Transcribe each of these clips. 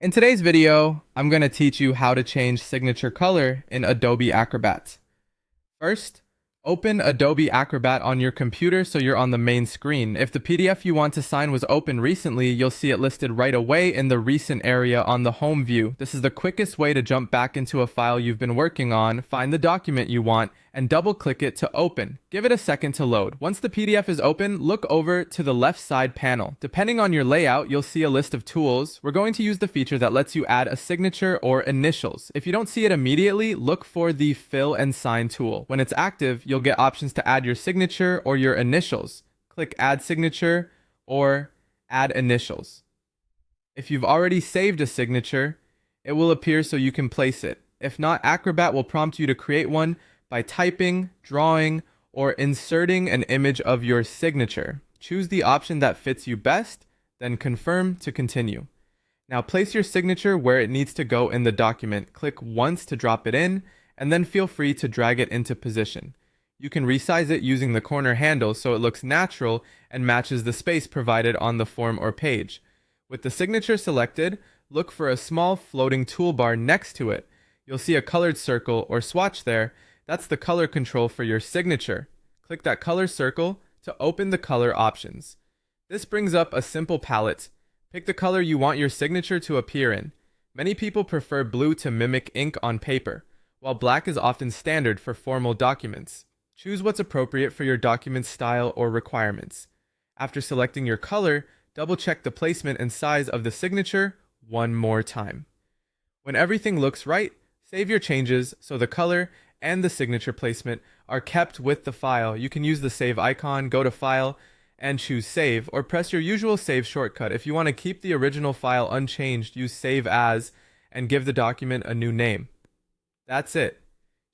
In today's video, I'm going to teach you how to change signature color in Adobe Acrobat. First, open Adobe Acrobat on your computer so you're on the main screen. If the PDF you want to sign was open recently, you'll see it listed right away in the recent area on the home view. This is the quickest way to jump back into a file you've been working on, find the document you want, and double-click it to open. Give it a second to load. Once the PDF is open, look over to the left side panel. Depending on your layout, you'll see a list of tools. We're going to use the feature that lets you add a signature or initials. If you don't see it immediately, look for the Fill and Sign tool. When it's active, you'll get options to add your signature or your initials. Click Add Signature or Add Initials. If you've already saved a signature, it will appear so you can place it. If not, Acrobat will prompt you to create one by typing, drawing, or inserting an image of your signature. Choose the option that fits you best, then confirm to continue. Now place your signature where it needs to go in the document. Click once to drop it in, and then feel free to drag it into position. You can resize it using the corner handle so it looks natural and matches the space provided on the form or page. With the signature selected, look for a small floating toolbar next to it. You'll see a colored circle or swatch there. That's the color control for your signature. Click that color circle to open the color options. This brings up a simple palette. Pick the color you want your signature to appear in. Many people prefer blue to mimic ink on paper, while black is often standard for formal documents. Choose what's appropriate for your document's style or requirements. After selecting your color, double-check the placement and size of the signature one more time. When everything looks right, save your changes so the color and the signature placement are kept with the file. You can use the save icon, go to File, and choose Save, or press your usual save shortcut. If you want to keep the original file unchanged, use Save As and give the document a new name. That's it.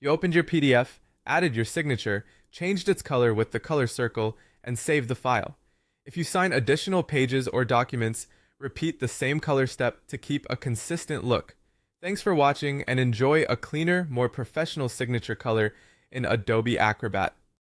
You opened your PDF, added your signature, changed its color with the color circle, and saved the file. If you sign additional pages or documents, repeat the same color step to keep a consistent look. Thanks for watching and enjoy a cleaner, more professional signature color in Adobe Acrobat.